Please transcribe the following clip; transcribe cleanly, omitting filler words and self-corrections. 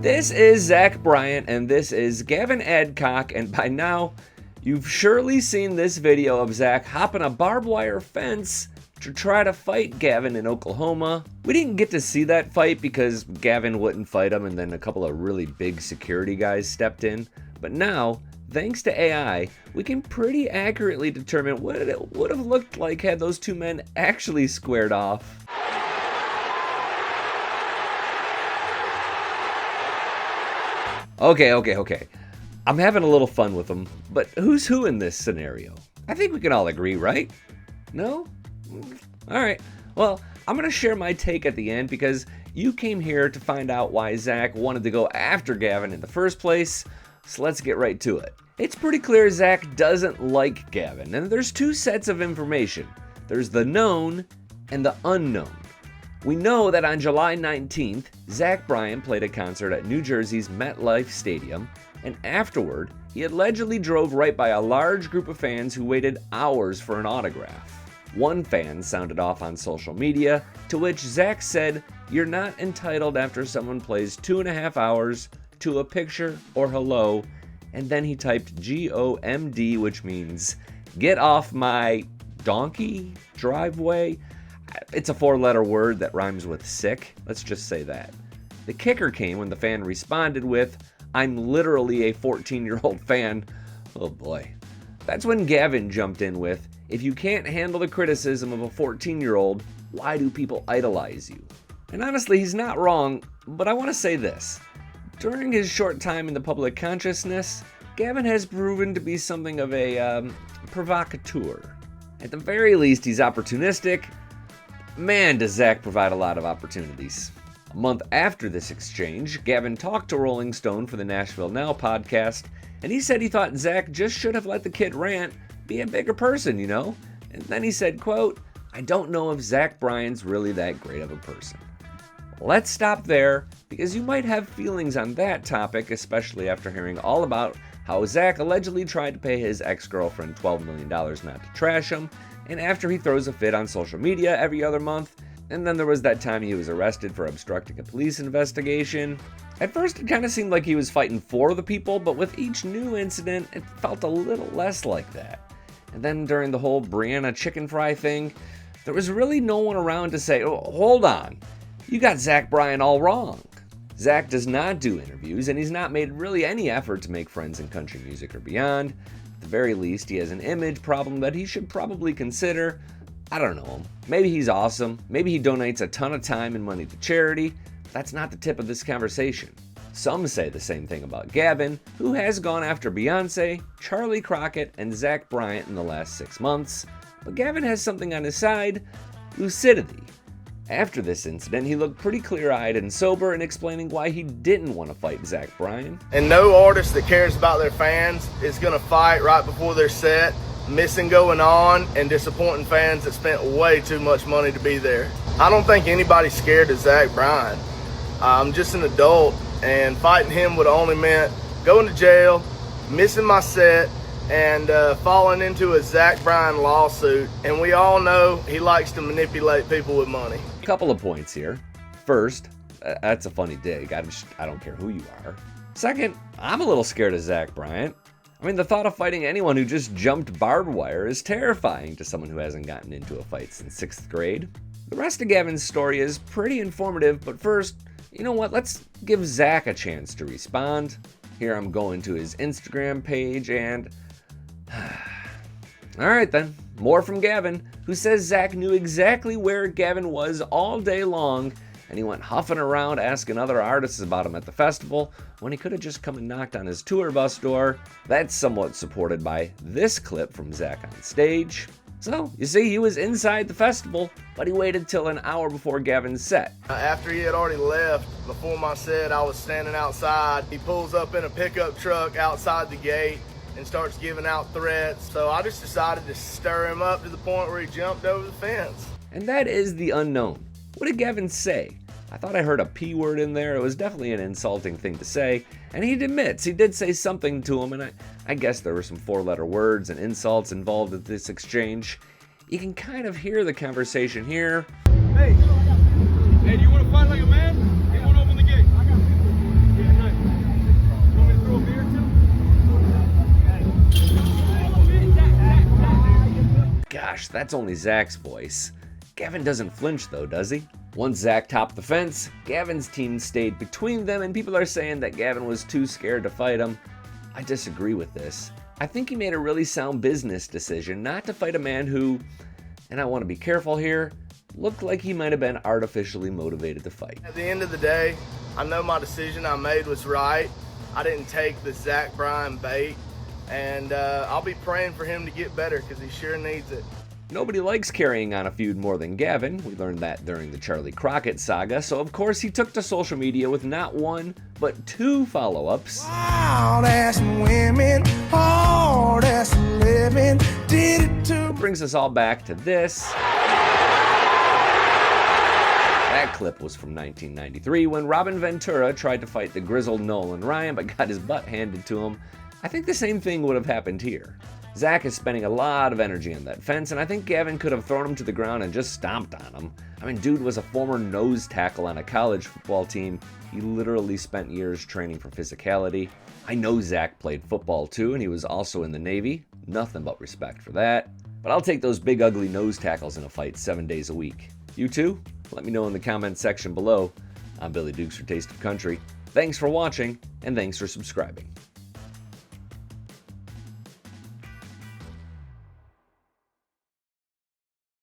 This is Zach Bryan, and this is Gavin Adcock, and by now, you've surely seen this video of Zach hopping a barbed wire fence to try to fight Gavin in Oklahoma. We didn't get to see that fight because Gavin wouldn't fight him, and then a couple of really big security guys stepped in. But now, thanks to AI, we can pretty accurately determine what it would have looked like had those two men actually squared off. Okay. I'm having a little fun with them, but who's who in this scenario? I think we can all agree, right? No? Alright, well, I'm going to share my take at the end because you came here to find out why Zach wanted to go after Gavin in the first place, so let's get right to it. It's pretty clear Zach doesn't like Gavin, and there's two sets of information. There's the known and the unknown. We know that on July 19th, Zach Bryan played a concert at New Jersey's MetLife Stadium, and afterward, he allegedly drove right by a large group of fans who waited hours for an autograph. One fan sounded off on social media, to which Zach said, "You're not entitled after someone plays 2.5 hours to a picture or hello," and then he typed GOMD, which means get off my donkey driveway. It's a 4-letter word that rhymes with sick. Let's just say that. The kicker came when the fan responded with, "I'm literally a 14-year-old fan." Oh boy. That's when Gavin jumped in with, "If you can't handle the criticism of a 14-year-old, why do people idolize you?" And honestly, he's not wrong, but I want to say this. During his short time in the public consciousness, Gavin has proven to be something of a provocateur. At the very least, he's opportunistic. Man, does Zach provide a lot of opportunities. A month after this exchange, Gavin talked to Rolling Stone for the Nashville Now podcast, and he said he thought Zach just should have let the kid rant, be a bigger person, you know? And then he said, quote, "I don't know if Zach Bryan's really that great of a person." Let's stop there, because you might have feelings on that topic, especially after hearing all about how Zach allegedly tried to pay his ex-girlfriend $12 million not to trash him, and after he throws a fit on social media every other month, and then there was that time he was arrested for obstructing a police investigation. At first it kind of seemed like he was fighting for the people, but with each new incident it felt a little less like that. And then during the whole Brianna chicken fry thing, there was really no one around to say, "Oh, hold on, you got Zach Bryan all wrong." Zach does not do interviews, and he's not made really any effort to make friends in country music or beyond. At the very least, he has an image problem that he should probably consider. I don't know him. Maybe he's awesome. Maybe he donates a ton of time and money to charity. That's not the tip of this conversation. Some say the same thing about Gavin, who has gone after Beyonce, Charlie Crockett, and Zach Bryan in the last 6 months. But Gavin has something on his side: lucidity. After this incident, he looked pretty clear-eyed and sober in explaining why he didn't want to fight Zach Bryan. And no artist that cares about their fans is going to fight right before their set, missing going on and disappointing fans that spent way too much money to be there. I don't think anybody's scared of Zach Bryan. I'm just an adult, and fighting him would have only meant going to jail, missing my set, and falling into a Zach Bryan lawsuit. And we all know he likes to manipulate people with money. Couple of points here. First, that's a funny dig. I don't care who you are. Second, I'm a little scared of Zach Bryan. I mean, the thought of fighting anyone who just jumped barbed wire is terrifying to someone who hasn't gotten into a fight since 6th grade. The rest of Gavin's story is pretty informative, but first, you know what? Let's give Zach a chance to respond. Here I'm going to his Instagram page and... Alright then, more from Gavin, who says Zach knew exactly where Gavin was all day long, and he went huffing around asking other artists about him at the festival when he could have just come and knocked on his tour bus door. That's somewhat supported by this clip from Zach on stage. So, you see, he was inside the festival, but he waited till an hour before Gavin's set. After he had already left, before my set, I was standing outside. He pulls up in a pickup truck outside the gate and starts giving out threats. So I just decided to stir him up to the point where he jumped over the fence. And that is the unknown. What did Gavin say? I thought I heard a P word in there. It was definitely an insulting thing to say. And he admits he did say something to him, and I guess there were some 4-letter words and insults involved with this exchange. You can kind of hear the conversation here. Hey, do you want to fight like a man? You want to open the gate? That's only Zach's voice. Gavin doesn't flinch though, does he? Once Zach topped the fence, Gavin's team stayed between them, and people are saying that Gavin was too scared to fight him. I disagree with this. I think he made a really sound business decision not to fight a man who, and I want to be careful here, looked like he might have been artificially motivated to fight. At the end of the day, I know my decision I made was right. I didn't take the Zach Bryan bait, and I'll be praying for him to get better because he sure needs it. Nobody likes carrying on a feud more than Gavin. We learned that during the Charlie Crockett saga, so of course he took to social media with not one, but 2 follow-ups. Wild ass women, hard ass living, did it to. That brings us all back to this. That clip was from 1993 when Robin Ventura tried to fight the grizzled Nolan Ryan but got his butt handed to him. I think the same thing would have happened here. Zach is spending a lot of energy on that fence, and I think Gavin could have thrown him to the ground and just stomped on him. I mean, dude was a former nose tackle on a college football team. He literally spent years training for physicality. I know Zach played football too, and he was also in the Navy. Nothing but respect for that. But I'll take those big ugly nose tackles in a fight 7 days a week. You too? Let me know in the comments section below. I'm Billy Dukes for Taste of Country. Thanks for watching, and thanks for subscribing.